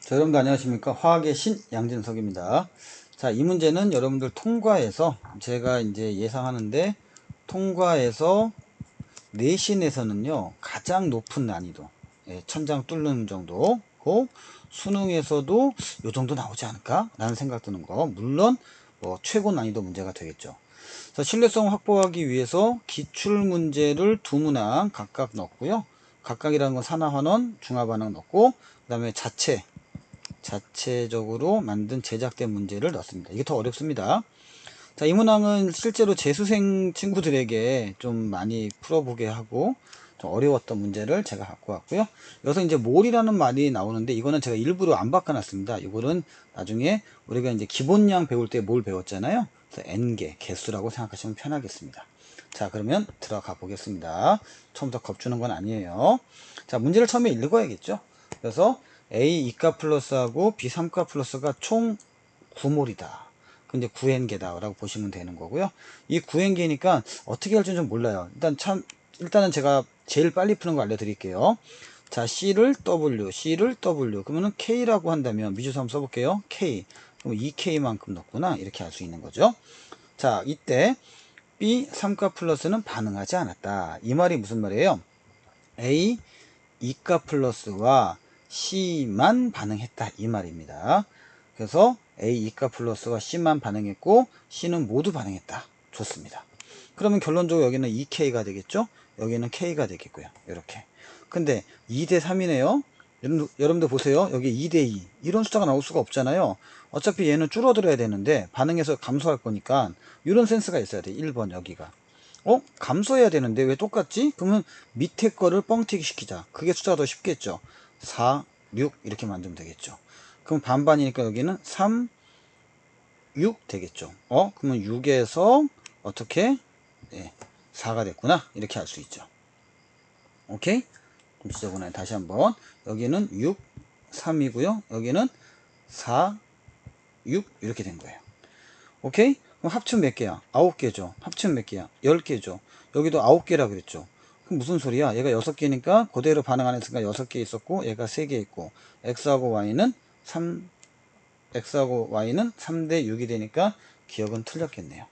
자, 여러분들 안녕하십니까? 화학의 신 양진석입니다. 자, 이 문제는 여러분들 통과에서 제가 이제 예상하는데 통과에서 내신에서는요 가장 높은 난이도, 천장 뚫는 정도고 수능에서도 요 정도 나오지 않을까 라는 생각 드는 거, 물론 뭐 최고 난이도 문제가 되겠죠. 자, 신뢰성 확보하기 위해서 기출 문제를 두 문항 각각 넣었고요. 각각이라는 건 산화환원, 중화반응 넣고, 그 다음에 자체적으로 만든 제작된 문제를 넣습니다. 이게 더 어렵습니다. 자, 이 문항은 실제로 재수생 친구들에게 좀 많이 풀어보게 하고 좀 어려웠던 문제를 제가 갖고 왔고요. 여기서 이제 몰이라는 말이 나오는데 이거는 제가 일부러 안 바꿔놨습니다. 이거는 나중에 우리가 이제 기본량 배울 때 몰 배웠잖아요. 그래서 N개, 개수라고 생각하시면 편하겠습니다. 자, 그러면 들어가 보겠습니다. 처음부터 겁주는 건 아니에요. 자, 문제를 처음에 읽어야겠죠. 그래서 A 2가 플러스하고 B 3가 플러스가 총 9몰이다. 근데 9N개다 라고 보시면 되는 거고요. 이 9N개니까 어떻게 할지 좀 몰라요. 일단은 제가 제일 빨리 푸는 거 알려드릴게요. 자, C를 W 그러면은 K라고 한다면 미주수 한번 써볼게요. K. 그럼 2K만큼 넣구나 이렇게 알 수 있는 거죠. 자, 이때 B 3가 플러스는 반응하지 않았다. 이 말이 무슨 말이에요? A 2가 플러스와 C만 반응했다 이 말입니다. 그래서 A 2가 플러스와 C만 반응했고 C는 모두 반응했다. 좋습니다. 그러면 결론적으로 여기는 2K가 되겠죠? 여기는 K가 되겠고요. 이렇게. 근데 2대 3이네요. 여러분들 보세요. 여기 2대 2. 이런 숫자가 나올 수가 없잖아요. 어차피 얘는 줄어들어야 되는데 반응해서 감소할 거니까 이런 센스가 있어야 돼. 1번 여기가. 감소해야 되는데 왜 똑같지? 그러면 밑에 거를 뻥튀기 시키자. 그게 숫자가 더 쉽겠죠. 4, 6 이렇게 만들면 되겠죠. 그럼 반반이니까 여기는 3, 6 되겠죠. 그러면 6에서 어떻게? 4가 됐구나. 이렇게 할 수 있죠. 오케이? 그럼 지저분해. 다시 한번. 여기는 6, 3이고요. 여기는 4, 6 이렇게 된 거예요. 오케이? 그럼 합치면 몇 개야? 9개죠. 합치면 몇 개야? 10개죠. 여기도 9개라 그랬죠. 그럼 무슨 소리야? 얘가 6개니까 그대로 반응 안 했으니까 6개 있었고 얘가 3개 있고 x하고 y는 3대 6이 되니까 기억은 틀렸겠네요.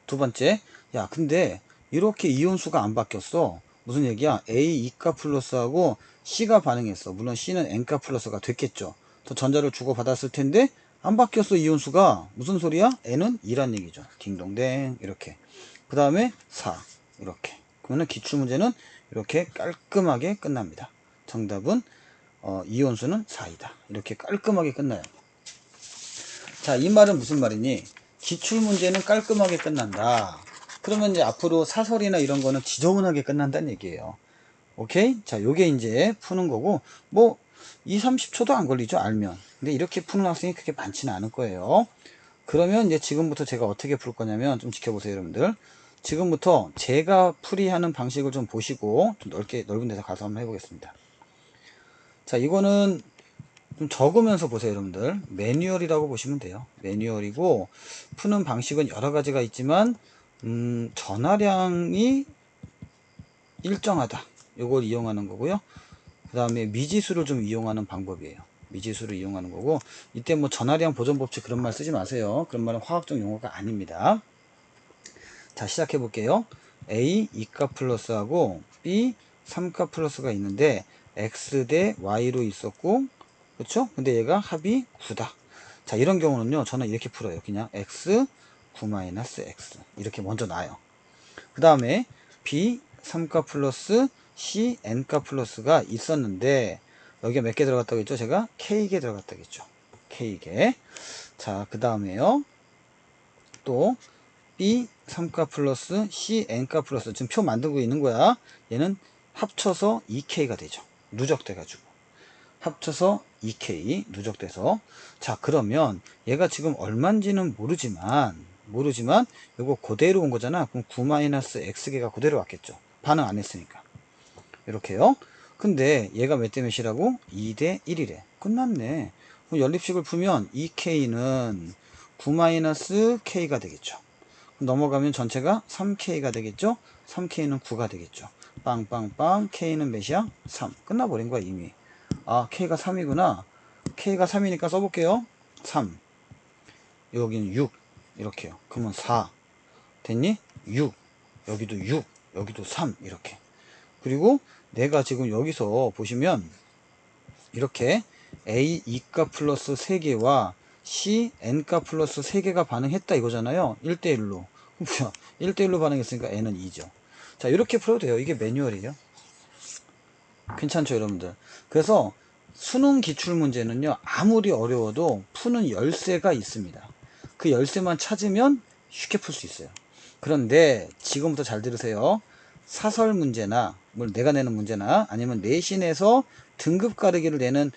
두 번째, 야 근데 이렇게 이온수가 안 바뀌었어. 무슨 얘기야? A 2가 플러스하고 C가 반응했어. 물론 C는 N가 플러스가 됐겠죠. 더 전자를 주고받았을 텐데 안 바뀌었어. 이온수가. 무슨 소리야? N은 2란 얘기죠. 딩동댕 이렇게. 그 다음에 4 이렇게. 그러면 기출문제는 이렇게 깔끔하게 끝납니다. 정답은 이온수는 4이다. 이렇게 깔끔하게 끝나요. 자, 이 말은 무슨 말이니? 기출문제는 깔끔하게 끝난다. 그러면 이제 앞으로 사설이나 이런 거는 지저분하게 끝난다는 얘기예요. 오케이? 자, 요게 이제 푸는 거고, 뭐, 2, 30초도 안 걸리죠, 알면. 근데 이렇게 푸는 학생이 그렇게 많지는 않을 거예요. 그러면 이제 지금부터 제가 어떻게 풀 거냐면, 좀 지켜보세요, 여러분들. 지금부터 제가 풀이하는 방식을 좀 보시고, 좀 넓은 데서 가서 한번 해보겠습니다. 자, 이거는 좀 적으면서 보세요, 여러분들. 매뉴얼이라고 보시면 돼요. 매뉴얼이고 푸는 방식은 여러 가지가 있지만 전하량이 일정하다. 요걸 이용하는 거고요. 그 다음에 미지수를 좀 이용하는 방법이에요. 미지수를 이용하는 거고, 이때 뭐 전하량 보존 법칙 그런 말 쓰지 마세요. 그런 말은 화학적 용어가 아닙니다. 자, 시작해 볼게요. A 2가 플러스하고 B 3가 플러스가 있는데 X 대 Y로 있었고, 그렇죠? 근데 얘가 합이 9다. 자, 이런 경우는요, 저는 이렇게 풀어요. 그냥 X 9 마이너스 X 이렇게 먼저 놔요. 그 다음에 B 3가 플러스 C N가 플러스가 있었는데 여기가 몇 개 들어갔다고 했죠? 제가 K개 들어갔다고 했죠. K개. 자, 그 다음에요. 또 B 3가 플러스 C N가 플러스 지금 표 만들고 있는 거야. 얘는 합쳐서 2K가 되죠. 누적돼 가지고. 합쳐서 2K 누적돼서. 자, 그러면 얘가 지금 얼마인지는 모르지만 이거 그대로 온 거잖아. 그럼 9-X개가 그대로 왔겠죠. 반응 안 했으니까. 이렇게요. 근데 얘가 몇 대 몇이라고? 2대 1이래. 끝났네. 그럼 연립식을 풀면 2K는 9-K가 되겠죠. 넘어가면 전체가 3K가 되겠죠. 3K는 9가 되겠죠. 빵빵빵. K는 몇이야? 3. 끝나버린 거야 이미. 아, K가 3이구나. K가 3이니까 써볼게요. 3. 여기는 6. 이렇게요. 그러면 4. 됐니? 6. 여기도 6. 여기도 3. 이렇게. 그리고 내가 지금 여기서 보시면 이렇게 A 2가 플러스 3개와 C N가 플러스 3개가 반응했다 이거잖아요. 1대1로. 뭐야? 1대1로 반응했으니까 N은 2죠. 자, 이렇게 풀어도 돼요. 이게 매뉴얼이에요. 괜찮죠, 여러분들? 그래서 수능 기출문제는요, 아무리 어려워도 푸는 열쇠가 있습니다. 그 열쇠만 찾으면 쉽게 풀 수 있어요. 그런데 지금부터 잘 들으세요. 사설 문제나 내가 내는 문제나 아니면 내신에서 등급 가르기를 내는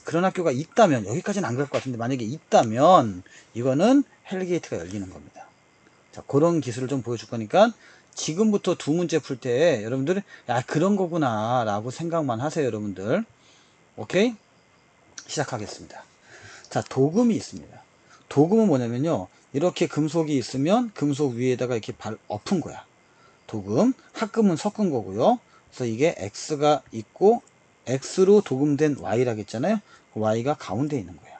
그런 학교가 있다면, 여기까지는 안 그럴 것 같은데 만약에 있다면 이거는 헬게이트가 열리는 겁니다. 자, 그런 기술을 좀 보여줄 거니까 지금부터 두 문제 풀 때 여러분들 야, 그런 거구나 라고 생각만 하세요. 여러분들. 오케이? 시작하겠습니다. 자, 도금이 있습니다. 도금은 뭐냐면요, 이렇게 금속이 있으면 금속 위에다가 이렇게 엎은 거야. 도금. 합금은 섞은 거고요. 그래서 이게 X가 있고 X로 도금된 Y라고 했잖아요. Y가 가운데 있는 거야.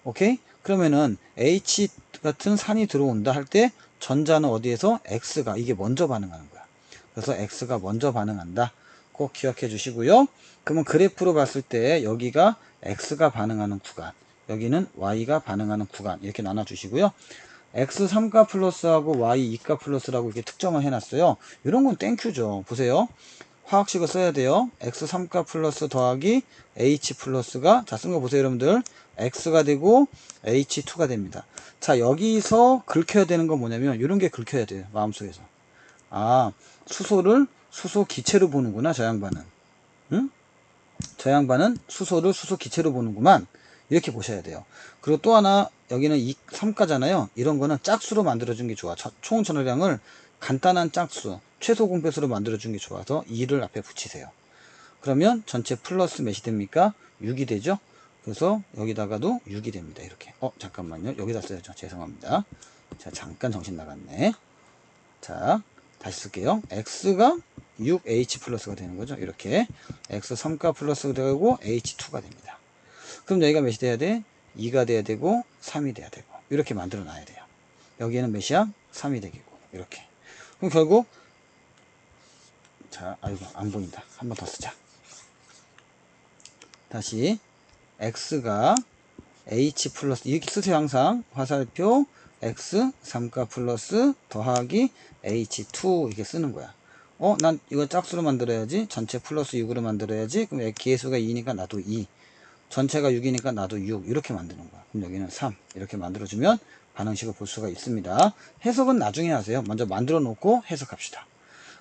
오케이? 그러면은 H 같은 산이 들어온다 할 때 전자는 어디에서? X가 이게 먼저 반응하는 거야. 그래서 X가 먼저 반응한다. 꼭 기억해 주시고요. 그러면 그래프로 봤을 때 여기가 X가 반응하는 구간, 여기는 Y가 반응하는 구간 이렇게 나눠 주시고요. X 3가 플러스하고 Y 2가 플러스라고 이렇게 특정을 해놨어요. 이런 건 땡큐죠. 보세요. 화학식을 써야 돼요. X 3가 플러스 더하기 H 플러스가, 자, 쓴 거 보세요, 여러분들. X가 되고 H2가 됩니다. 자, 여기서 긁혀야 되는 건 뭐냐면 이런 게 긁혀야 돼요. 마음속에서. 아, 수소를 수소 기체로 보는구나, 저 양반은. 응? 저 양반은 수소를 수소 기체로 보는구만. 이렇게 보셔야 돼요. 그리고 또 하나, 여기는 3가잖아요. 이런 거는 짝수로 만들어준 게 좋아. 총 전화량을 간단한 짝수, 최소 공배수로 만들어준 게 좋아서 2를 앞에 붙이세요. 그러면 전체 플러스 몇이 됩니까? 6이 되죠? 그래서 여기다가도 6이 됩니다. 이렇게. 잠깐만요. 여기다 써야죠. 죄송합니다. 자, 잠깐 정신 나갔네. 자, 다시 쓸게요. X가 6H 플러스가 되는 거죠. 이렇게. X 3가 플러스가 되고 H2가 됩니다. 그럼 여기가 몇이 돼야 돼? 2가 돼야 되고 3이 돼야 되고 이렇게 만들어 놔야 돼요. 여기에는 몇이야? 3이 되겠고 이렇게. 그럼 결국, 자, 아이고 안 보인다. 한 번 더 쓰자. 다시 X가 H 플러스 이렇게 쓰세요. 항상 화살표 X 3가 플러스 더하기 H2 이렇게 쓰는 거야. 난 이거 짝수로 만들어야지. 전체 플러스 6으로 만들어야지. 그럼 개수가 2니까 나도 2. 전체가 6이니까 나도 6 이렇게 만드는 거야. 그럼 여기는 3 이렇게 만들어주면 반응식을 볼 수가 있습니다. 해석은 나중에 하세요. 먼저 만들어 놓고 해석합시다.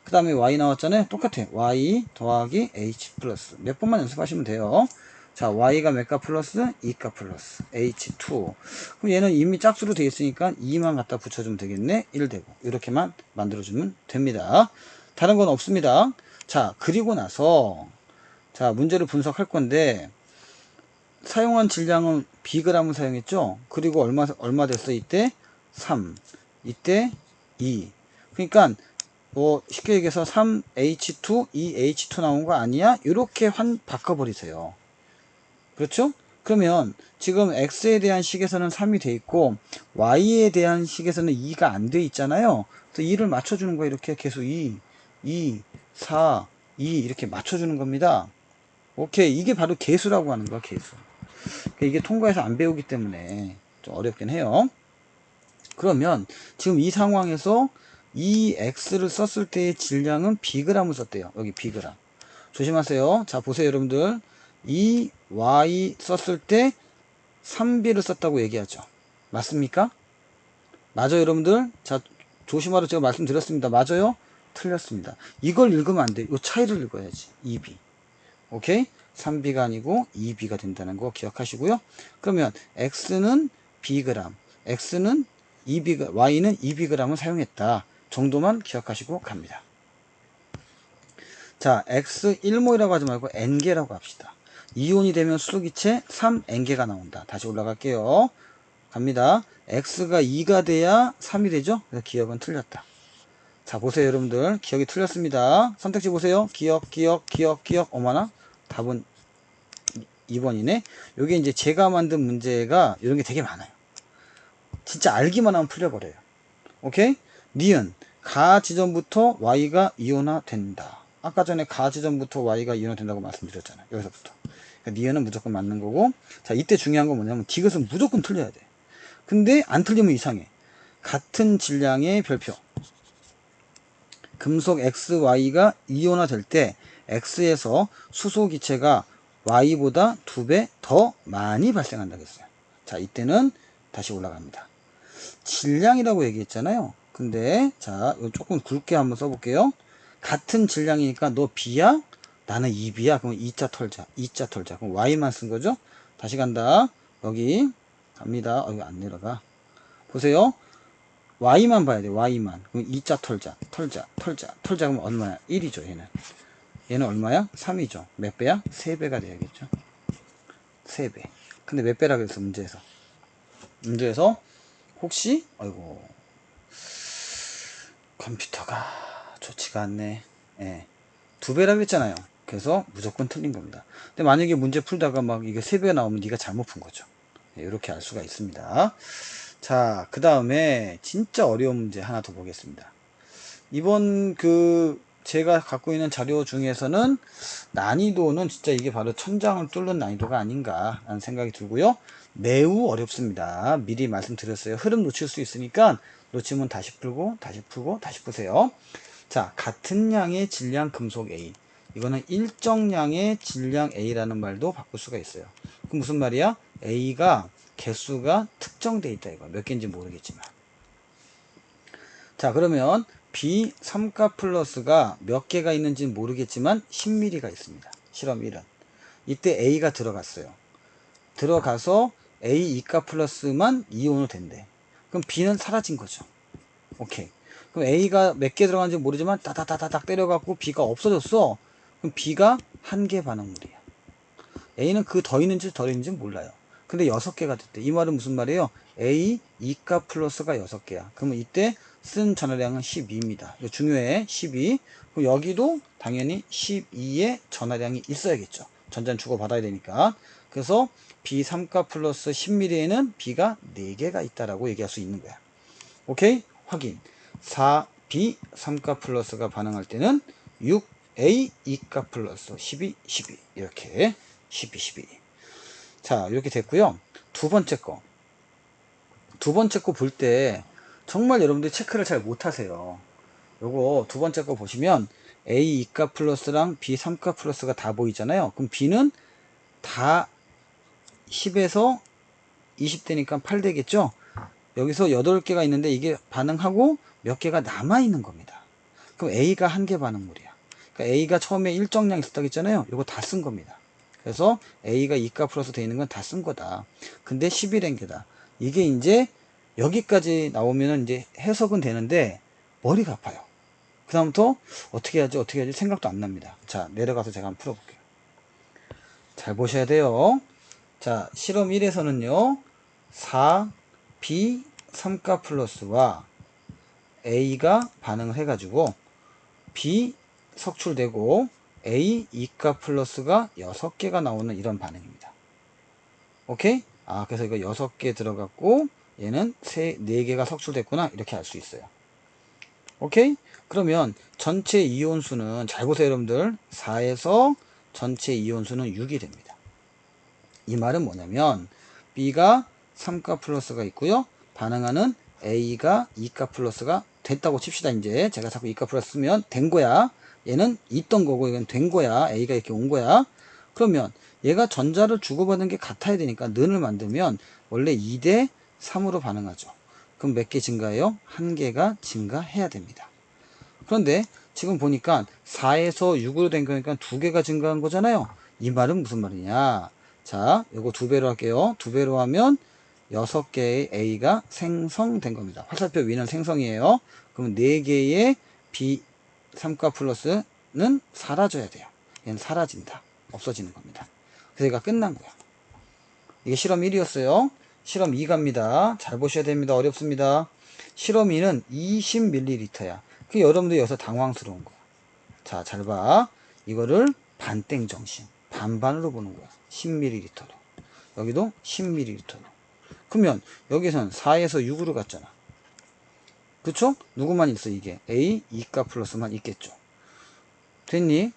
그 다음에 Y 나왔잖아요. 똑같아. Y 더하기 H 플러스 몇 번만 연습하시면 돼요. 자, Y가 몇가 플러스? 2가 플러스 H2. 그럼 얘는 이미 짝수로 되어 있으니까 2만 갖다 붙여주면 되겠네. 1 되고 이렇게만 만들어주면 됩니다. 다른 건 없습니다. 자, 그리고 나서 자, 문제를 분석할 건데 사용한 질량은 Bg을 사용했죠. 그리고 얼마 됐어? 이때 3, 이때 2. 그러니까 뭐 쉽게 얘기해서 3H2, 2H2 나온 거 아니야? 이렇게 바꿔버리세요. 그렇죠? 그러면 지금 X에 대한 식에서는 3이 돼 있고 Y에 대한 식에서는 2가 안 돼 있잖아요. 그래서 2를 맞춰주는 거예요. 이렇게 계속 2, 4, 2 이렇게 맞춰주는 겁니다. 오케이. 이게 바로 계수라고 하는 거야, 계수. 이게 통과해서 안 배우기 때문에 좀 어렵긴 해요. 그러면 지금 이 상황에서 이 X를 썼을 때의 질량은 Bg을 썼대요. 여기 Bg. 조심하세요. 자, 보세요, 여러분들. 이 Y 썼을 때 3B를 썼다고 얘기하죠. 맞습니까? 맞아요, 여러분들? 자, 조심하라고 제가 말씀드렸습니다. 맞아요? 틀렸습니다. 이걸 읽으면 안 돼. 이 차이를 읽어야지. 2B. 오케이? 3B가 아니고 2B가 된다는 거 기억하시고요. 그러면 X는 Bg, X는 2B, Y는 2Bg을 사용했다 정도만 기억하시고 갑니다. 자, X 1몰이라고 하지 말고 N개라고 합시다. 이온이 되면 수소기체 3N개가 나온다. 다시 올라갈게요. 갑니다. X가 2가 돼야 3이 되죠? 그래서 기억은 틀렸다. 자, 보세요, 여러분들. 기억이 틀렸습니다. 선택지 보세요. 기억. 어머나? 답은 2번이네. 요게 이제 제가 만든 문제가 이런 게 되게 많아요. 진짜 알기만 하면 풀려버려요. 오케이? 니은 가 지점부터 y가 이온화된다. 아까 전에 가 지점부터 y가 이온화된다고 말씀드렸잖아요. 여기서부터. 그러니까 니은은 무조건 맞는 거고. 자, 이때 중요한 건 뭐냐면 디귿은 무조건 틀려야 돼. 근데 안 틀리면 이상해. 같은 질량의 별표. 금속 XY가 이온화될 때 X에서 수소 기체가 Y보다 2배 더 많이 발생한다고 했어요. 자, 이때는 다시 올라갑니다. 질량이라고 얘기했잖아요. 근데 자, 조금 굵게 한번 써볼게요. 같은 질량이니까 너 B야? 나는 2B야. 그럼 2자 털자. 2자 털자. 그럼 Y만 쓴 거죠? 다시 간다. 여기 갑니다. 여기 안 내려가. 보세요. Y만 봐야 돼. Y만. 그럼 2자 털자. 그럼 얼마야? 1이죠. 얘는 얼마야? 3이죠. 몇 배야? 3배가 돼야겠죠. 3배. 근데 몇 배라 그랬어? 문제에서 혹시 아이고 컴퓨터가 좋지가 않네. 예. 2배라 그랬잖아요. 그래서 무조건 틀린 겁니다. 근데 만약에 문제 풀다가 막 이게 3배가 나오면 네가 잘못 푼 거죠. 예, 이렇게 알 수가 있습니다. 자, 그 다음에 진짜 어려운 문제 하나 더 보겠습니다. 이번 제가 갖고 있는 자료 중에서는 난이도는 진짜 이게 바로 천장을 뚫는 난이도가 아닌가 라는 생각이 들고요. 매우 어렵습니다. 미리 말씀드렸어요. 흐름 놓칠 수 있으니까 놓치면 다시 풀고 다시 푸세요. 자, 같은 양의 질량 금속 A. 이거는 일정량의 질량 A라는 말도 바꿀 수가 있어요. 그럼 무슨 말이야? A가 개수가 특정돼 있다 이거. 몇 개인지 모르겠지만. 자, 그러면 B 3가 플러스가 몇 개가 있는지는 모르겠지만 10mm가 있습니다. 실험 1은. 이때 A가 들어갔어요. 들어가서 A 2가 플러스만 이온으로 된대. 그럼 B는 사라진 거죠. 오케이. 그럼 A가 몇 개 들어간지 모르지만 따다다다닥 때려갖고 B가 없어졌어. 그럼 B가 한 개 반응물이야. A는 그 더 있는지 덜 있는지 몰라요. 근데 6개가 됐대. 이 말은 무슨 말이에요? A 2가 플러스가 6개야. 그러면 이때 쓴 전하량은 12입니다. 이거 중요해. 12. 그럼 여기도 당연히 12의 전하량이 있어야겠죠. 전자는 주고받아야 되니까. 그래서 B 3가 플러스 10mm에는 B가 4개가 있다라고 얘기할 수 있는 거야. 오케이? 확인. 4B 3가 플러스가 반응할 때는 6A 2가 플러스 12, 12. 이렇게 12, 12. 자, 이렇게 됐고요. 두 번째 거 볼 때 정말 여러분들이 체크를 잘 못하세요. 요거 두 번째 거 보시면 A 2가 플러스랑 B 3가 플러스가 다 보이잖아요. 그럼 B는 다 10에서 20 되니까 8 되겠죠. 여기서 8개가 있는데 이게 반응하고 몇 개가 남아있는 겁니다. 그럼 A가 한 개 반응물이야. 그러니까 A가 처음에 일정량 있었다고 했잖아요. 이거 다 쓴 겁니다. 그래서 A가 2가 플러스 되어 있는 건 다 쓴 거다. 근데 11랭게다. 이게 이제 여기까지 나오면 이제 해석은 되는데 머리가 아파요. 그 다음부터 어떻게 해야지 생각도 안 납니다. 자, 내려가서 제가 한번 풀어볼게요. 잘 보셔야 돼요. 자, 실험 1에서는요 4B 3가 플러스와 A가 반응을 해가지고 B 석출되고 A 2가 플러스가 6개가 나오는 이런 반응입니다. 오케이? 아, 그래서 이거 6개 들어갔고 얘는 4개가 석출됐구나 이렇게 알 수 있어요. 오케이? 그러면 전체 이온수는 잘 보세요 여러분들. 4에서 전체 이온수는 6이 됩니다. 이 말은 뭐냐면 B가 3가 플러스가 있고요. 반응하는 A가 2가 플러스가 됐다고 칩시다. 이제 제가 자꾸 2가 플러스 쓰면 된 거야. 얘는 있던 거고 이건 된 거야. A가 이렇게 온 거야. 그러면 얘가 전자를 주고받은 게 같아야 되니까 는을 만들면 원래 2대 3으로 반응하죠. 그럼 몇 개 증가해요? 1개가 증가해야 됩니다. 그런데 지금 보니까 4에서 6으로 된 거니까 2개가 증가한 거잖아요. 이 말은 무슨 말이냐? 자, 요거 2배로 할게요. 2배로 하면 6개의 A가 생성된 겁니다. 화살표 위는 생성이에요. 그럼 4개의 B 3가 플러스는 사라져야 돼요. 얘는 사라진다. 없어지는 겁니다. 그래서 얘가 끝난 거야. 이게 실험 1이었어요. 실험 2 갑니다. 잘 보셔야 됩니다. 어렵습니다. 실험 2는 20ml야. 그 여러분들 여기서 당황스러운 거야. 자, 잘 봐. 이거를 반땡 정신. 반반으로 보는 거야. 10ml로. 여기도 10ml로. 그러면 여기선 4에서 6으로 갔잖아. 그쵸? 누구만 있어 이게? A, E가 플러스만 있겠죠. 됐니?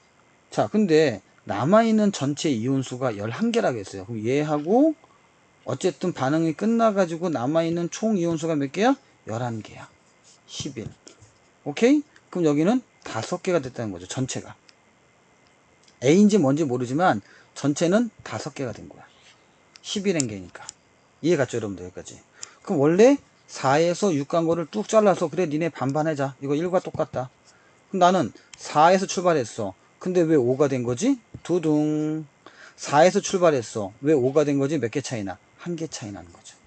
자, 근데 남아있는 전체 이온수가 11개라고 했어요. 그럼 얘하고 어쨌든 반응이 끝나가지고 남아있는 총 이온수가 몇 개야? 11개야. 11. 오케이? 그럼 여기는 5개가 됐다는 거죠. 전체가. A인지 뭔지 모르지만 전체는 5개가 된 거야. 11N개니까. 이해 갔죠, 여러분들? 여기까지. 그럼 원래 4에서 6 간 거를 뚝 잘라서 그래 니네 반반하자. 이거 1과 똑같다. 그럼 나는 4에서 출발했어. 근데 왜 5가 된 거지? 두둥. 4에서 출발했어. 왜 5가 된 거지? 몇 개 차이나? 1개 차이 나는 거죠.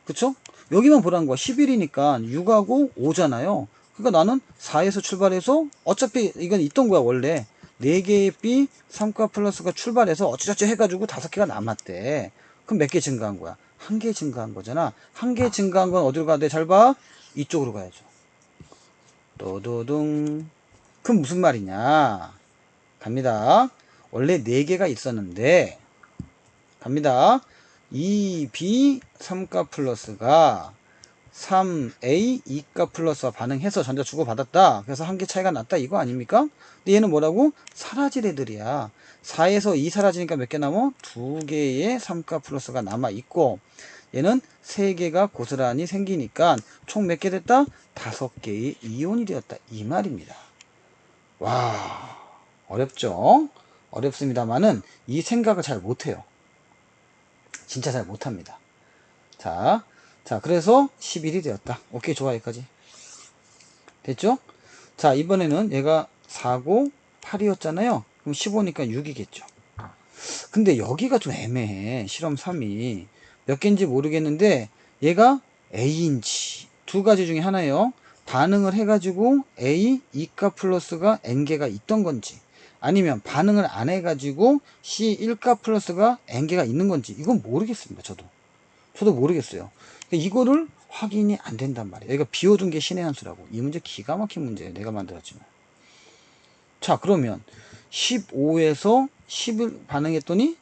그쵸? 여기만 보라는 거야. 11이니까 6하고 5잖아요. 그러니까 나는 4에서 출발해서 어차피 이건 있던 거야 원래. 4개의 B 3과 플러스가 출발해서 어찌저찌 해가지고 5개가 남았대. 그럼 몇 개 증가한 거야? 1개 증가한 거잖아. 1개 증가한 건 어디로 가야 돼? 잘 봐. 이쪽으로 가야죠. 또도둥. 그럼 무슨 말이냐? 갑니다. 원래 4개가 있었는데 갑니다. 2B 3가 플러스가 3A 2가 플러스와 반응해서 전자 주고받았다. 그래서 1개 차이가 났다 이거 아닙니까? 근데 얘는 뭐라고? 사라질 애들이야. 4에서 2 사라지니까 몇 개 남아? 2개의 3가 플러스가 남아있고 얘는 3개가 고스란히 생기니까 총 몇 개 됐다? 5개의 이온이 되었다 이 말입니다. 와, 어렵죠? 어렵습니다만은 이 생각을 잘 못해요. 진짜 잘 못합니다. 자, 그래서 11이 되었다. 오케이, 좋아, 여기까지. 됐죠? 자, 이번에는 얘가 4고 8이었잖아요. 그럼 15니까 6이겠죠. 근데 여기가 좀 애매해. 실험 3이. 몇 개인지 모르겠는데 얘가 A인지 두 가지 중에 하나예요. 반응을 해가지고 A, E가 플러스가 N개가 있던 건지 아니면 반응을 안 해가지고 C 1가 플러스가 N개가 있는 건지 이건 모르겠습니다. 저도 모르겠어요. 이거를 확인이 안 된단 말이에요. 여기가 비워둔 게 신의 한 수라고. 이 문제 기가 막힌 문제예요. 내가 만들었지만. 자, 그러면 15에서 10을 반응했더니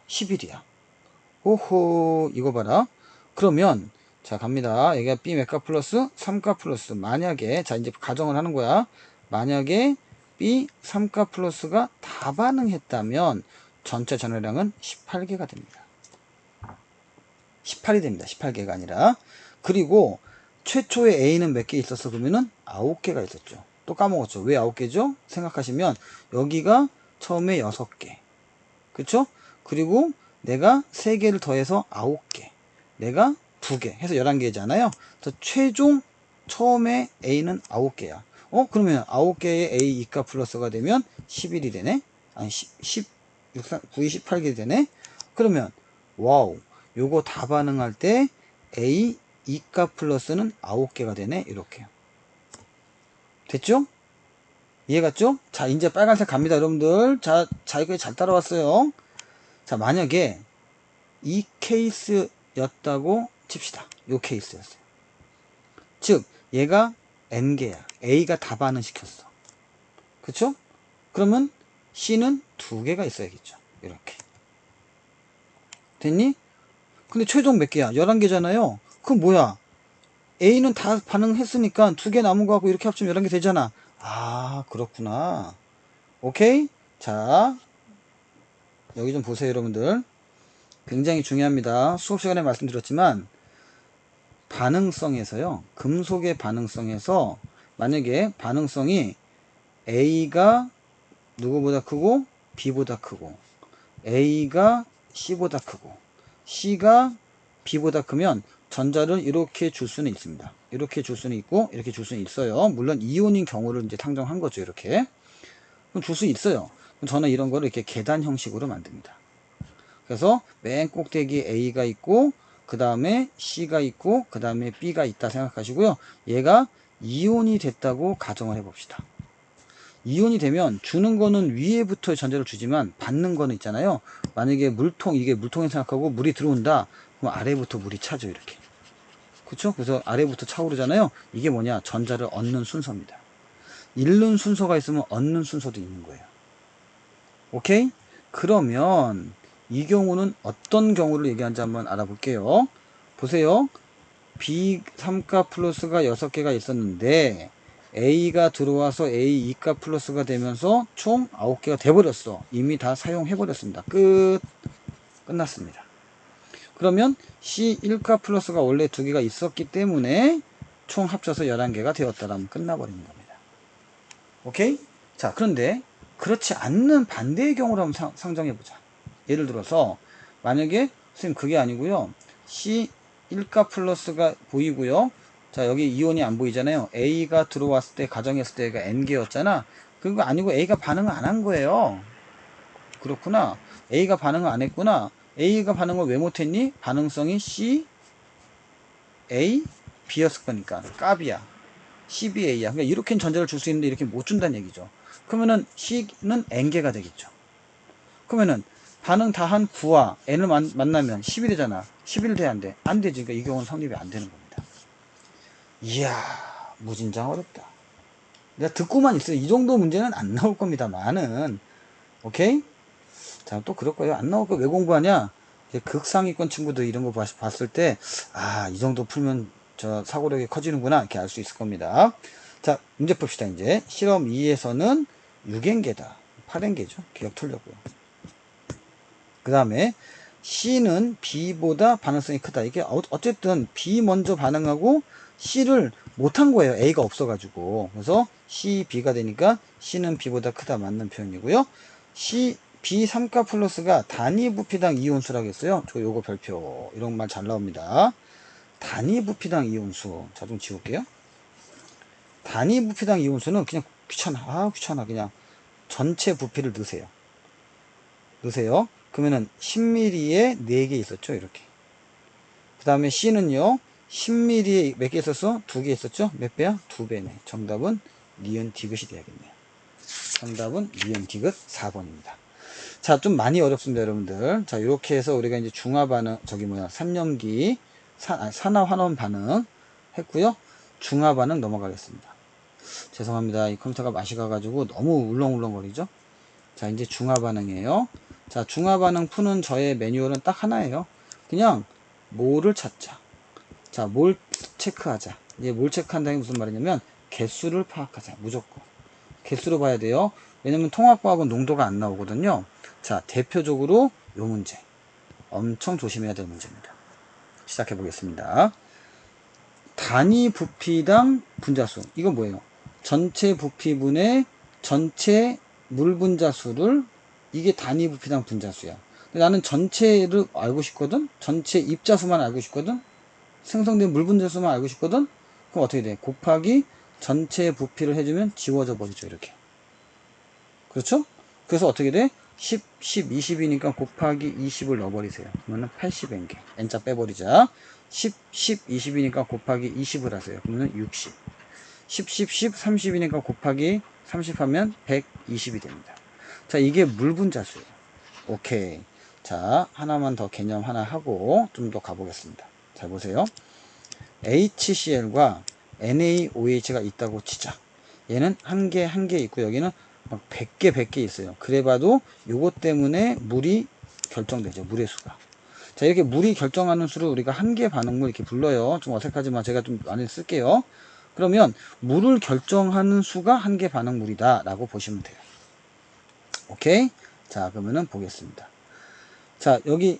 11이야. 오호, 이거 봐라. 그러면 자, 갑니다. 여기가 B 몇가 플러스 3가 플러스. 만약에 자, 이제 가정을 하는 거야. 만약에 B 3가 플러스가 다 반응했다면 전체 전해량은 18개가 됩니다. 18이 됩니다. 18개가 아니라. 그리고 최초에 A는 몇 개 있었어? 그러면은 9개가 있었죠. 또 까먹었죠. 왜 9개죠? 생각하시면 여기가 처음에 6개. 그쵸? 그리고 내가 3개를 더해서 9개. 내가 2개 해서 11개잖아요. 그래서 최종 처음에 A는 9개야. 그러면 9개의 A 2가 플러스가 되면 11이 되네? 아니 10, 9이 18개 되네? 그러면 와우. 요거 다 반응할 때 A 2가 플러스는 9개가 되네. 이렇게. 됐죠? 이해갔죠? 자, 이제 빨간색 갑니다, 여러분들. 자, 이거 잘 따라왔어요. 자, 만약에 이 케이스였다고 칩시다. 요 케이스였어요. 즉, 얘가 N개야. A가 다 반응시켰어. 그쵸? 그러면 C는 2개가 있어야겠죠. 이렇게. 됐니? 근데 최종 몇 개야? 11개잖아요. 그럼 뭐야? A는 다 반응했으니까 2개 남은 거 하고 이렇게 합치면 11개 되잖아. 아, 그렇구나. 오케이? 자, 여기 좀 보세요, 여러분들. 굉장히 중요합니다. 수업 시간에 말씀드렸지만 반응성에서요. 금속의 반응성에서 만약에 반응성이 A가 누구보다 크고 B보다 크고 A가 C보다 크고 C가 B보다 크면 전자를 이렇게 줄 수는 있습니다. 이렇게 줄 수는 있고 이렇게 줄 수는 있어요. 물론 이온인 경우를 이제 상정한 거죠. 이렇게. 그럼 줄 수 있어요. 그럼 저는 이런 거를 이렇게 계단 형식으로 만듭니다. 그래서 맨 꼭대기에 A가 있고 그 다음에 C가 있고 그 다음에 B가 있다 생각하시고요. 얘가 이온이 됐다고 가정을 해봅시다. 이온이 되면 주는 거는 위에부터 전자를 주지만 받는 거는 있잖아요. 만약에 물통, 이게 물통에 생각하고 물이 들어온다. 그럼 아래부터 물이 차죠. 이렇게. 그쵸? 그래서 아래부터 차오르잖아요. 이게 뭐냐? 전자를 얻는 순서입니다. 잃는 순서가 있으면 얻는 순서도 있는 거예요. 오케이? 그러면 이 경우는 어떤 경우를 얘기하는지 한번 알아볼게요. 보세요. B3가 플러스가 6개가 있었는데 A가 들어와서 A 2가 플러스가 되면서 총 9개가 돼버렸어. 이미 다 사용해버렸습니다. 끝났습니다. 그러면 C1가 플러스가 원래 2개가 있었기 때문에 총 합쳐서 11개가 되었다라면 끝나버리는 겁니다. 오케이? 자, 그런데 그렇지 않는 반대의 경우를 한번 상정해보자. 예를 들어서 만약에 선생님 그게 아니고요. C1가 플러스가 보이고요. 자, 여기 이온이 안 보이잖아요. A가 들어왔을 때 가정했을 때가 N개였잖아. 그거 아니고 A가 반응을 안 한 거예요. 그렇구나. A가 반응을 안 했구나. A가 반응을 왜 못했니? 반응성이 C, A, B였을 거니까. 값이야. CBA야. 그러니까 이렇게는 전자를 줄 수 있는데 이렇게 못 준다는 얘기죠. 그러면은 C는 N개가 되겠죠. 그러면은 반응 다 한 9와 N을 만나면 10이 되잖아. 11 돼, 안 돼? 안 되지. 그러니까 이 경우는 성립이 안 되는 겁니다. 이야, 무진장 어렵다. 내가 듣고만 있어요. 이 정도 문제는 안 나올 겁니다만은. 오케이? 자, 또 그럴 거예요. 안 나올 거 왜 공부하냐? 이제 극상위권 친구들 이런 거 봤을 때, 아, 이 정도 풀면 저 사고력이 커지는구나. 이렇게 알 수 있을 겁니다. 자, 문제 봅시다, 이제. 실험 2에서는 6N개다. 8N개죠. 기억 틀렸고요. 그 다음에 C는 B보다 반응성이 크다. 이게 어쨌든 B 먼저 반응하고 C를 못한 거예요. A가 없어가지고. 그래서 C, B가 되니까 C는 B보다 크다. 맞는 표현이고요. B3가 플러스가 단위 부피당 이온수라고 했어요. 저 요거 별표. 이런 말 잘 나옵니다. 단위 부피당 이온수. 자, 좀 지울게요. 단위 부피당 이온수는 그냥 귀찮아. 아, 귀찮아. 그냥 전체 부피를 넣으세요. 그러면은 10ml에 4개 있었죠. 이렇게. 그 다음에 C는요. 10ml에 몇 개 있었어? 2개 있었죠? 몇 배야? 2배네. 정답은 니은 디귿이 돼야겠네요. 정답은 니은 디귿 4번입니다. 자, 좀 많이 어렵습니다, 여러분들. 자, 이렇게 해서 우리가 이제 중화 반응, 삼염기, 산화 환원 반응 했고요. 중화 반응 넘어가겠습니다. 죄송합니다. 이 컴퓨터가 맛이 가가지고 너무 울렁울렁거리죠? 자, 이제 중화 반응이에요. 자, 중화 반응 푸는 저의 매뉴얼은 딱 하나예요. 그냥 몰을 찾자. 자, 몰 체크하자. 이제 몰 체크한다는 게 무슨 말이냐면 개수를 파악하자. 무조건. 개수로 봐야 돼요. 왜냐면 통합과학은 농도가 안 나오거든요. 자, 대표적으로 요 문제. 엄청 조심해야 될 문제입니다. 시작해 보겠습니다. 단위 부피당 분자수. 이건 뭐예요? 전체 부피분의 전체 물 분자수를, 이게 단위 부피당 분자수야. 나는 전체를 알고 싶거든? 전체 입자수만 알고 싶거든? 생성된 물 분자수만 알고 싶거든? 그럼 어떻게 돼? 곱하기 전체 부피를 해주면 지워져 버리죠. 이렇게. 그렇죠? 그래서 어떻게 돼? 10, 10, 20이니까 곱하기 20을 넣어버리세요. 그러면 80n개. n자 빼버리자. 10, 10, 20이니까 곱하기 20을 하세요. 그러면 60. 10, 10, 10, 30이니까 곱하기 30 하면 120이 됩니다. 자, 이게 물 분자수예요. 오케이. 자, 하나만 더 개념 하나 하고 좀 더 가보겠습니다. 잘 보세요. HCl과 NaOH가 있다고 치자. 얘는 한 개 있고 여기는 막 100개 있어요. 그래봐도 요것 때문에 물이 결정되죠. 물의 수가. 자, 이렇게 물이 결정하는 수를 우리가 한 개 반응물 이렇게 불러요. 좀 어색하지만 제가 좀 많이 쓸게요. 그러면 물을 결정하는 수가 한 개 반응물이다 라고 보시면 돼요. 오케이? 자, 그러면은 보겠습니다. 자, 여기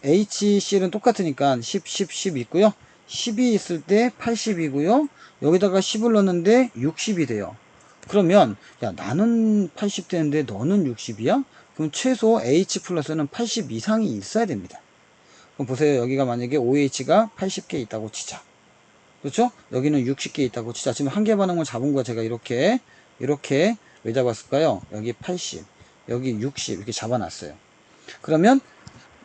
HCl은 똑같으니까 10, 10, 10 있고요. 10이 있을 때 80이고요. 여기다가 10을 넣었는데 60이 돼요. 그러면 야, 나는 80 되는데 너는 60이야? 그럼 최소 H 플러스는 80 이상이 있어야 됩니다. 그럼 보세요. 여기가 만약에 OH가 80개 있다고 치자. 그렇죠? 여기는 60개 있다고 치자. 지금 한 개 반응을 잡은 거야. 제가 이렇게 왜 잡았을까요? 여기 80, 여기 60 이렇게 잡아놨어요. 그러면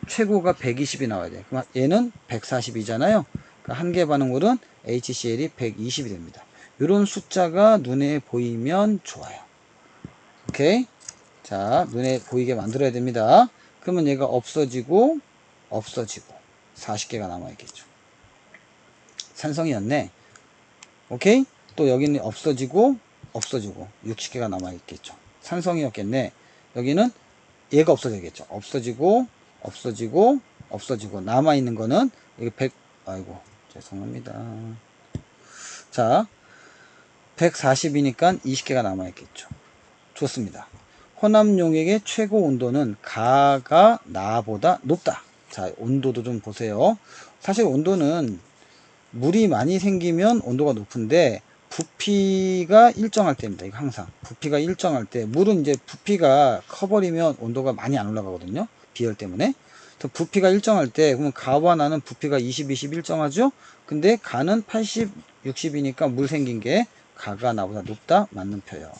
최고가 120이 나와야 돼. 그럼 얘는 140이잖아요. 그러니까 한 개 반응물은 HCl이 120이 됩니다. 이런 숫자가 눈에 보이면 좋아요. 오케이? 자, 눈에 보이게 만들어야 됩니다. 그러면 얘가 없어지고 40개가 남아있겠죠. 산성이었네. 오케이? 또 여기는 없어지고 60개가 남아있겠죠. 산성이었겠네. 여기는 얘가 없어져야겠죠. 없어지고 남아있는 거는 이게 100, 아이고 죄송합니다. 자 140이니까 20개가 남아있겠죠. 좋습니다. 혼합용액의 최고 온도는 가가 나보다 높다. 자 온도도 좀 보세요. 사실 온도는 물이 많이 생기면 온도가 높은데 부피가 일정할 때입니다. 이거 항상 부피가 일정할 때, 물은 이제 부피가 커버리면 온도가 많이 안 올라가거든요. 비열 때문에. 그래서 부피가 일정할 때, 그러면 가와 나는 부피가 20, 20 일정하죠. 근데 가는 80, 60이니까 물 생긴 게 가가 나보다 높다. 맞는 표요.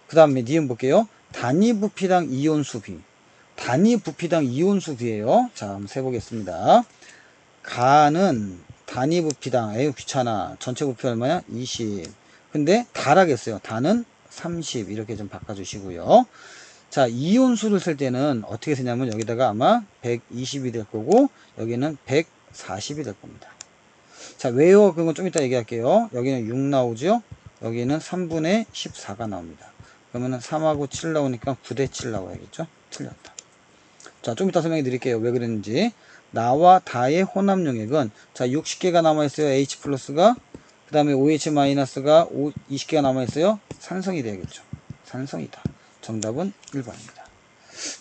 그 다음에 니은 볼게요. 단위 부피당 이온수 비. 단위 부피당 이온수 비예요. 자 한번 세보겠습니다. 가는 단위 부피당, 에이 귀찮아, 전체 부피 얼마야? 20. 근데 달하겠어요. 단은 30 이렇게 좀 바꿔주시고요. 자 이온수를 쓸 때는 어떻게 쓰냐면 여기다가 아마 120이 될 거고 여기는 140이 될 겁니다. 자 왜요? 그건 좀 이따 얘기할게요. 여기는 6 나오죠. 여기는 3분의 14가 나옵니다. 그러면은 3하고 7 나오니까 9대 7 나와야겠죠. 틀렸다. 자 좀 이따 설명해 드릴게요. 왜 그랬는지. 나와 다의 혼합용액은 자 60개가 남아있어요. H 플러스가. 그 다음에 OH 마이너스가 20개가 남아있어요. 산성이 돼야겠죠. 산성이다. 정답은 1번입니다.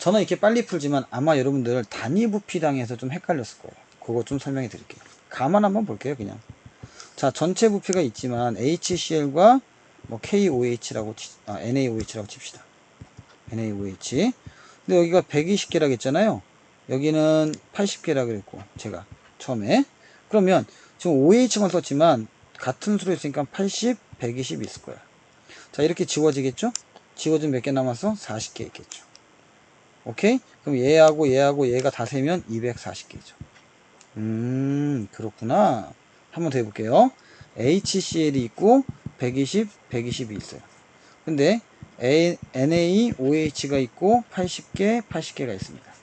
저는 이렇게 빨리 풀지만 아마 여러분들 단위 부피당에서 좀 헷갈렸을 거예요. 그거 좀 설명해 드릴게요. 가만 한번 볼게요. 그냥. 자 전체 부피가 있지만 HCl과 뭐 KOH라고 NaOH라고 칩시다. NaOH. 근데 여기가 120개라고 했잖아요. 여기는 80개라 그랬고 제가 처음에. 그러면 지금 OH만 썼지만 같은 수로 있으니까 80, 120 있을 거야. 자 이렇게 지워지겠죠? 지워지면 몇 개 남았어? 40개 있겠죠. 오케이? 그럼 얘하고 얘가 다 세면 240개죠. 그렇구나. 한번 더 해볼게요. HCl이 있고 120, 120이 있어요. 근데 NaOH가 있고 80개, 80개가 있습니다.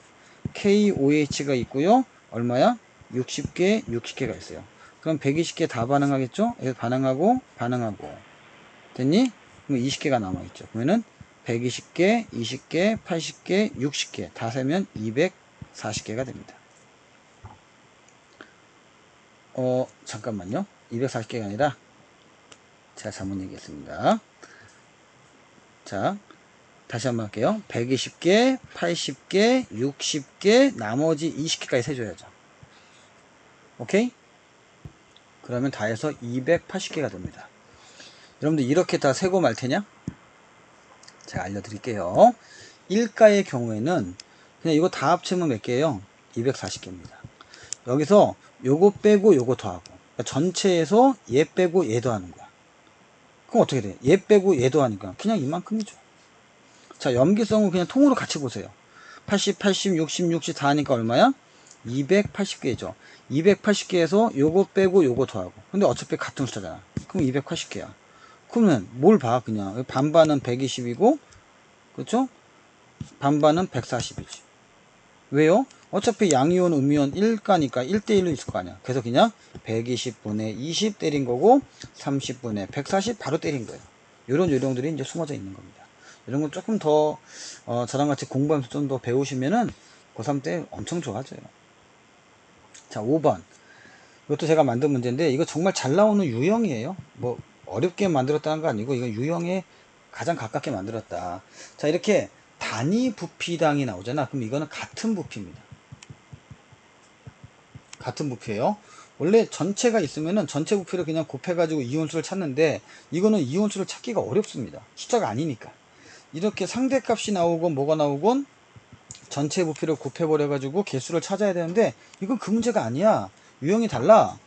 KOH가 있고요. 얼마야? 60개, 60개가 있어요. 그럼 120개 다 반응하겠죠? 반응하고 됐니? 그럼 20개가 남아있죠. 그러면은 120개, 20개, 80개, 60개 다 세면 240개가 됩니다. 잠깐만요. 240개가 아니라 제가 잘못 얘기했습니다. 자, 다시 한번 할게요. 120개, 80개, 60개, 나머지 20개까지 세줘야죠. 오케이? 그러면 다 해서 280개가 됩니다. 여러분들 이렇게 다 세고 말 테냐? 제가 알려드릴게요. 1가의 경우에는 그냥 이거 다 합치면 몇 개예요? 240개입니다. 여기서 요거 빼고 요거 더하고, 그러니까 전체에서 얘 빼고 얘 더하는 거야. 그럼 어떻게 돼? 얘 빼고 얘 더하니까 그냥 이만큼이죠. 자, 염기성은 그냥 통으로 같이 보세요. 80, 80, 60, 60 다 하니까 얼마야? 280개죠. 280개에서 요거 빼고 요거 더하고. 근데 어차피 같은 숫자잖아. 그럼 280개야. 그러면 뭘 봐? 그냥 반반은 120이고, 그렇죠? 반반은 140이지. 왜요? 어차피 양이온, 음이온 1가니까 1대1로 있을 거 아니야. 그래서 그냥 120분의 20 때린 거고 30분의 140 바로 때린 거예요. 이런 요령들이 이제 숨어져 있는 겁니다. 이런 건 조금 더 저랑 같이 공부하면서 좀 더 배우시면은 고3 때 엄청 좋아져요. 자, 5번. 이것도 제가 만든 문제인데 이거 정말 잘 나오는 유형이에요. 뭐 어렵게 만들었다는 거 아니고 이건 유형에 가장 가깝게 만들었다. 자, 이렇게 단위 부피당이 나오잖아. 그럼 이거는 같은 부피입니다. 같은 부피예요. 원래 전체가 있으면은 전체 부피를 그냥 곱해가지고 이온수를 찾는데 이거는 이온수를 찾기가 어렵습니다. 숫자가 아니니까. 이렇게 상대값이 나오건 뭐가 나오건 전체 부피를 곱해버려가지고 개수를 찾아야 되는데 이건 그 문제가 아니야. 유형이 달라.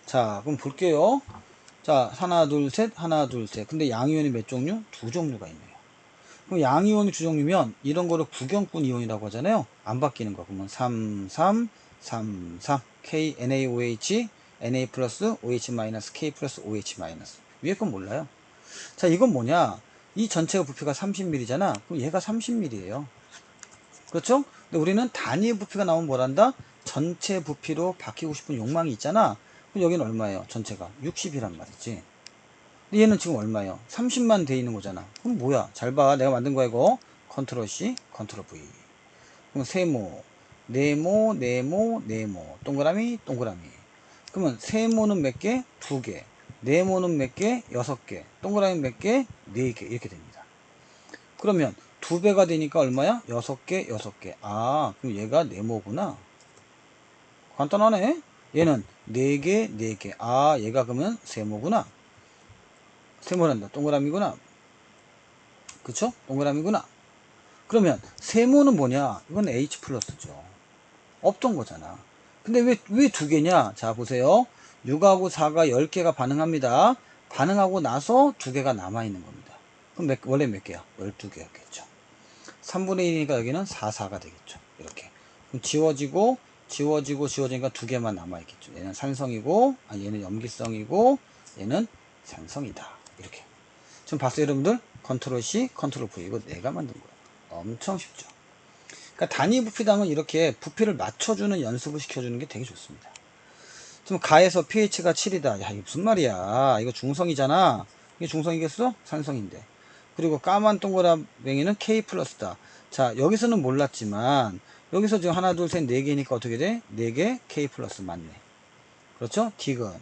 자, 그럼 볼게요. 자, 하나, 둘, 셋, 하나, 둘, 셋. 근데 양이온이 몇 종류? 두 종류가 있네요. 그럼 양이온이 두 종류면 이런 거를 구경꾼 이온이라고 하잖아요. 안 바뀌는 거. 그러면 3, 3, 3, 3. K, NaOH, Na 플러스 OH 마이너스 K 플러스 OH 마이너스. 위에 건 몰라요. 자, 이건 뭐냐? 이 전체가 부피가 30mm잖아. 그럼 얘가 30mm예요. 그렇죠? 근데 우리는 단위 부피가 나오면 뭐란다? 전체 부피로 바뀌고 싶은 욕망이 있잖아. 그럼 여기는 얼마예요? 전체가 60이란 말이지. 근데 얘는 지금 얼마예요? 30만 돼 있는 거잖아. 그럼 뭐야? 잘 봐. 내가 만든 거야 이거. 컨트롤 C, 컨트롤 V. 그럼 세모, 네모, 네모, 네모, 동그라미, 동그라미. 그러면 세모는 몇 개? 2개. 네모는 몇 개? 6개. 동그라미 몇 개? 4개. 이렇게 됩니다. 그러면 2배가 되니까 얼마야? 6개, 6개. 아, 그럼 얘가 네모구나. 간단하네. 얘는 4개, 4개. 아, 얘가 그러면 세모구나. 세모란다. 동그라미구나. 그쵸? 동그라미구나. 그러면 세모는 뭐냐? 이건 H 플러스죠. 없던 거잖아. 근데 왜 2개냐? 자, 보세요. 6하고 4가 10개가 반응합니다. 반응하고 나서 2개가 남아있는 겁니다. 그럼 원래 몇 개야? 12개였겠죠. 3분의 1이니까 여기는 4, 4가 되겠죠. 이렇게. 그럼 지워지니까 2개만 남아있겠죠. 얘는 산성이고, 얘는 염기성이고, 얘는 산성이다. 이렇게. 지금 봤어요, 여러분들? 컨트롤 C, 컨트롤 V. 이거 내가 만든 거야. 엄청 쉽죠. 그러니까 단위 부피당은 이렇게 부피를 맞춰주는 연습을 시켜주는 게 되게 좋습니다. 지금 가에서 pH가 7이다. 야, 이게 무슨 말이야. 이거 중성이잖아. 이게 중성이겠어? 산성인데. 그리고 까만 동그라맹이는 K 플러스다. 자, 여기서는 몰랐지만, 여기서 지금 하나, 둘, 셋, 네 개니까 어떻게 돼? 4개 K 플러스 맞네. 그렇죠? 디귿.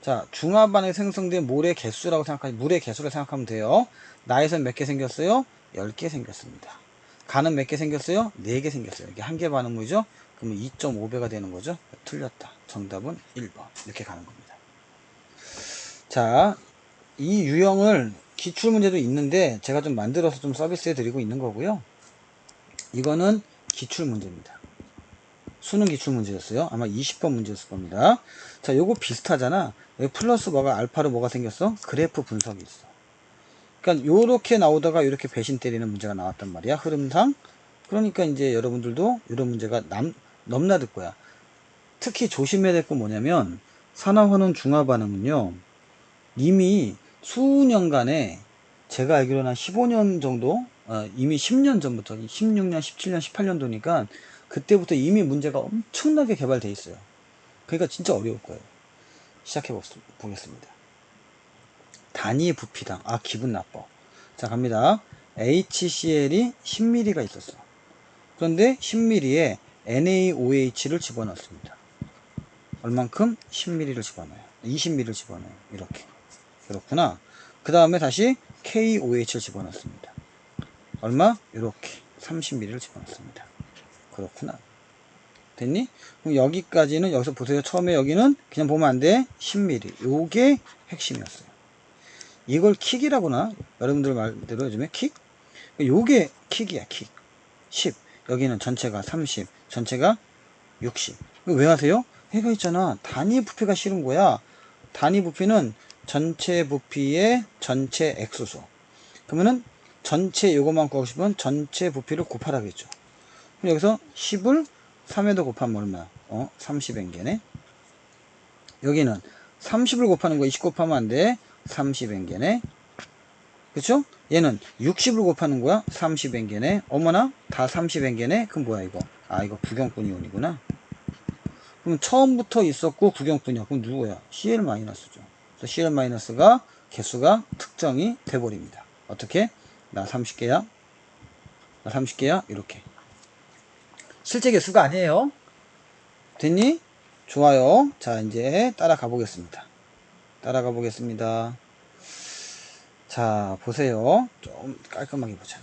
자, 중화반에 생성된 물의 개수라고 물의 개수를 생각하면 돼요. 나에선 몇 개 생겼어요? 10개 생겼습니다. 간은 몇 개 생겼어요? 4개 생겼어요. 이게 한 개 반응물이죠? 그러면 2.5배가 되는 거죠? 틀렸다. 정답은 1번. 이렇게 가는 겁니다. 자, 이 유형을 기출문제도 있는데 제가 좀 만들어서 좀 서비스해 드리고 있는 거고요. 이거는 기출문제입니다. 수능 기출문제였어요. 아마 20번 문제였을 겁니다. 자, 요거 비슷하잖아. 여기 플러스 뭐가 알파로 뭐가 생겼어? 그래프 분석이 있어. 그러니까 요렇게 나오다가 이렇게 배신 때리는 문제가 나왔단 말이야. 흐름상. 그러니까 이제 여러분들도 이런 문제가 넘나들 거야. 특히 조심해야 될 건 뭐냐면 산화환원 중화반응은요. 이미 수년간에 제가 알기로는 한 15년 정도 이미 10년 전부터 16년, 17년, 18년도니까 그때부터 이미 문제가 엄청나게 개발돼 있어요. 그러니까 진짜 어려울 거예요. 시작해 보겠습니다. 단위 부피당. 아, 기분 나빠. 자, 갑니다. HCl이 10ml가 있었어. 그런데 10ml에 NaOH를 집어넣습니다. 얼만큼? 10ml를 집어넣어요. 20ml를 집어넣어요. 이렇게. 그렇구나. 그 다음에 다시 KOH를 집어넣습니다. 얼마? 이렇게 30ml를 집어넣습니다. 그렇구나. 됐니? 그럼 여기까지는 여기서 보세요. 처음에 여기는 그냥 보면 안 돼. 10ml. 요게 핵심이었어요. 이걸 킥이라고나? 여러분들 말대로 요즘에 킥? 요게 킥이야, 킥. 10. 여기는 전체가 30. 전체가 60. 왜 하세요? 해가 있잖아. 단위 부피가 싫은 거야. 단위 부피는 전체 부피의 전체 액수수. 그러면은 전체 요것만 구하고 싶으면 전체 부피를 곱하라겠죠. 그럼 여기서 10을 3에도 곱하면 얼마야? 30N개네. 여기는 30을 곱하는 거 20 곱하면 안 돼. 30N개네. 그쵸? 얘는 60을 곱하는 거야. 30N개네. 어머나, 다 30N개네. 그럼 뭐야 이거? 아, 이거 구경꾼 이온이구나. 그럼 처음부터 있었고 구경꾼이야. 그럼 누구야? Cl-죠. 그래서 Cl-가 개수가 특정이 돼버립니다. 어떻게? 나 30개야. 나 30개야. 이렇게. 실제 개수가 아니에요. 됐니? 좋아요. 자, 이제 따라가 보겠습니다. 따라가 보겠습니다. 자, 보세요. 좀 깔끔하게 보자.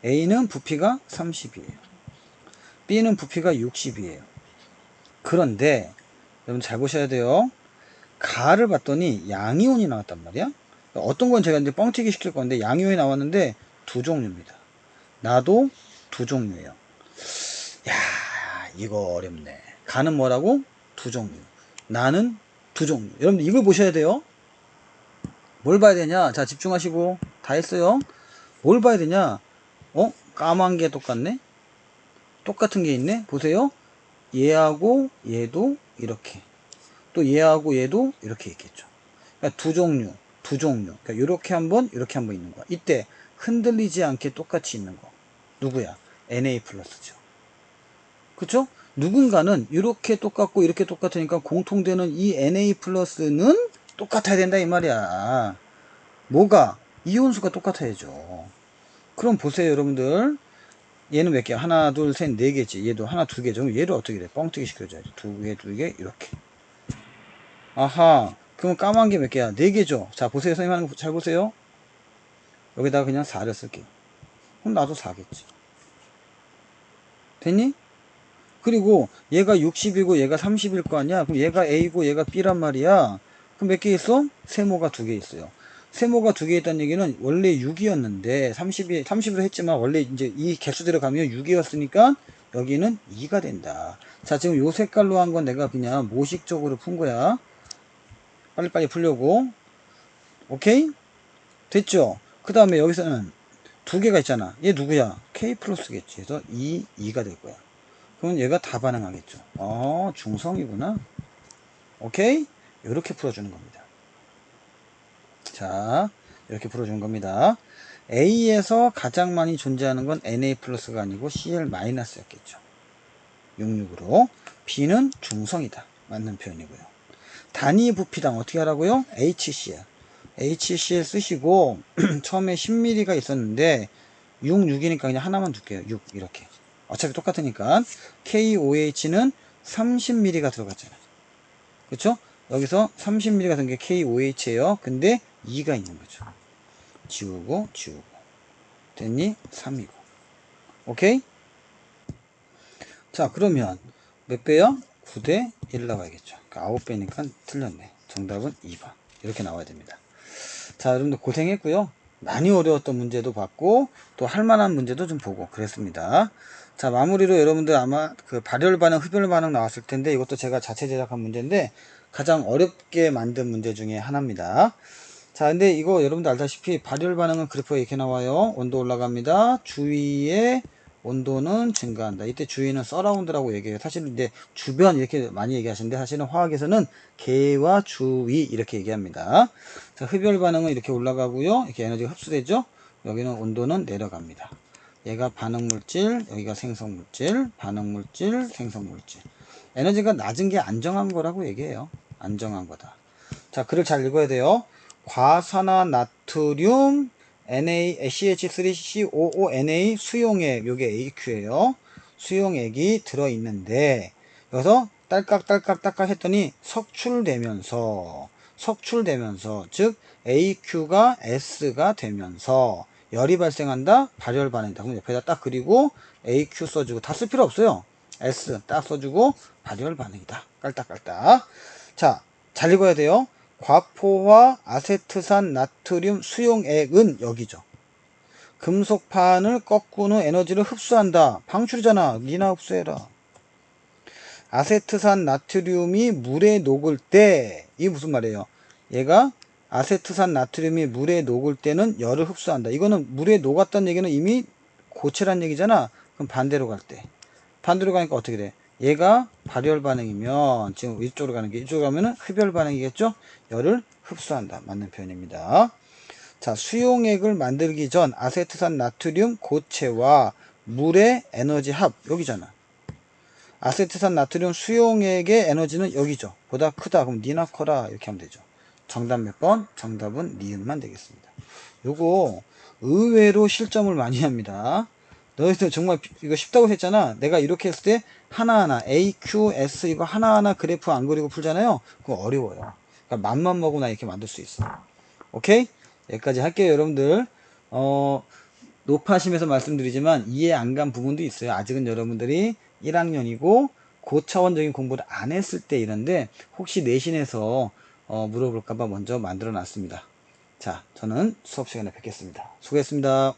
A는 부피가 30이에요. B는 부피가 60이에요. 그런데 여러분 잘 보셔야 돼요. 가를 봤더니 양이온이 나왔단 말이야. 어떤 건 제가 이제 뻥튀기 시킬 건데 양이온이 나왔는데 두 종류입니다. 나도 두 종류예요. 야, 이거 어렵네. 가는 뭐라고? 두 종류. 나는 두 종류. 여러분 이걸 보셔야 돼요. 뭘 봐야 되냐? 자, 집중하시고. 다 했어요. 뭘 봐야 되냐? 까만 게 똑같네? 똑같은 게 있네? 보세요. 얘하고 얘도 이렇게. 또 얘하고 얘도 이렇게 있겠죠. 그러니까 두 종류. 그러니까 이렇게 한번, 이렇게 한번 있는 거야. 이때 흔들리지 않게 똑같이 있는 거. 누구야? Na 플러스죠. 그쵸? 누군가는 이렇게 똑같고 이렇게 똑같으니까 공통되는 이 Na 플러스는 똑같아야 된다 이 말이야. 뭐가? 이온수가 똑같아야죠. 그럼 보세요 여러분들. 얘는 몇 개? 하나 둘 셋 네 개지. 얘도 하나 두 개죠. 그럼 얘를 어떻게 돼? 뻥튀기 시켜줘야지. 두 개 이렇게. 아하. 그럼 까만 게 몇 개야? 네 개죠. 자 보세요. 선생님 하는 거 잘 보세요. 여기다가 그냥 4를 쓸게요. 그럼 나도 4겠지. 됐니? 그리고 얘가 60이고 얘가 30일 거 아니야? 그럼 얘가 A고 얘가 B란 말이야. 그럼 몇 개 있어? 세모가 2개 있어요. 세모가 2개 있다는 얘기는 원래 6이었는데 30으로 했지만 원래 이제 이 개수대로 가면 6이었으니까 여기는 2가 된다. 자, 지금 요 색깔로 한 건 내가 그냥 모식적으로 푼 거야. 빨리빨리 풀려고. 오케이? 됐죠? 그 다음에 여기서는 2개가 있잖아. 얘 누구야? K 플러스겠지. 그래서 2가 될 거야. 그럼 얘가 다 반응하겠죠. 중성이구나. 오케이? 이렇게 풀어주는 겁니다. 자, 이렇게 풀어주는 겁니다. A에서 가장 많이 존재하는 건 Na 플러스가 아니고 Cl 마이너스였겠죠. 66으로. B는 중성이다. 맞는 표현이고요. 단위 부피당 어떻게 하라고요? HCl. HCl 쓰시고 처음에 10mm가 있었는데 6이니까 그냥 하나만 둘게요. 6 이렇게. 어차피 똑같으니까 KOH는 30mm가 들어갔잖아요. 그쵸? 여기서 30mm가 든 게 KOH예요. 근데 2가 있는 거죠. 지우고 됐니? 3이고. 오케이? 자 그러면 몇 배야? 9대 1 나와야겠죠. 그러니까 9배니까 틀렸네. 정답은 2번. 이렇게 나와야 됩니다. 자 여러분들 고생했고요. 많이 어려웠던 문제도 봤고 또 할만한 문제도 좀 보고 그랬습니다. 자 마무리로 여러분들 아마 그 발열 반응 흡열 반응 나왔을 텐데 이것도 제가 자체 제작한 문제인데 가장 어렵게 만든 문제 중에 하나입니다. 자 근데 이거 여러분들 알다시피 발열 반응은 그래프가 이렇게 나와요. 온도 올라갑니다. 주위에 온도는 증가한다. 이때 주위는 서라운드라고 얘기해요. 사실은 이제 주변 이렇게 많이 얘기하시는데 사실은 화학에서는 계와 주위 이렇게 얘기합니다. 자, 흡열 반응은 이렇게 올라가고요. 이렇게 에너지가 흡수되죠. 여기는 온도는 내려갑니다. 얘가 반응물질, 여기가 생성물질, 반응물질, 생성물질. 에너지가 낮은 게 안정한 거라고 얘기해요. 안정한 거다. 자, 글을 잘 읽어야 돼요. 과산화나트륨 CH3COONA 수용액, 요게 AQ예요. 수용액이 들어있는데 여기서 딸깍 했더니 석출되면서 즉 AQ가 S가 되면서 열이 발생한다. 발열 반응이다. 그럼 옆에다 딱 그리고 AQ 써주고 다 쓸 필요 없어요. S 딱 써주고 발열 반응이다. 깔딱깔딱. 자, 잘 읽어야 돼요. 과포화 아세트산 나트륨 수용액은 여기죠. 금속판을 꺾은 후 에너지를 흡수한다. 방출이잖아. 니나 흡수해라. 아세트산 나트륨이 물에 녹을 때 이게 무슨 말이에요? 얘가 아세트산 나트륨이 물에 녹을 때는 열을 흡수한다. 이거는 물에 녹았다는 얘기는 이미 고체란 얘기잖아. 그럼 반대로 갈 때. 반대로 가니까 어떻게 돼? 얘가 발열 반응이면 지금 이쪽으로 가는 게 이쪽으로 가면은 흡열 반응이겠죠? 열을 흡수한다. 맞는 표현입니다. 자, 수용액을 만들기 전 아세트산 나트륨 고체와 물의 에너지 합 여기잖아. 아세트산 나트륨 수용액의 에너지는 여기죠. 보다 크다. 그럼 니나 커라 이렇게 하면 되죠. 정답 몇 번? 정답은 니은만 되겠습니다. 요거 의외로 실점을 많이 합니다. 너희들 정말 이거 쉽다고 했잖아. 내가 이렇게 했을 때 하나하나 A, Q, S 이거 하나하나 그래프 안 그리고 풀잖아요. 그거 어려워요. 그러니까 맘만 먹으나 이렇게 만들 수 있어. 오케이? 여기까지 할게요 여러분들. 높아심에서 말씀드리지만 이해 안 간 부분도 있어요. 아직은 여러분들이 1학년이고 고차원적인 공부를 안 했을 때 이런데 혹시 내신에서 물어볼까봐 먼저 만들어 놨습니다. 자, 저는 수업 시간에 뵙겠습니다. 수고했습니다.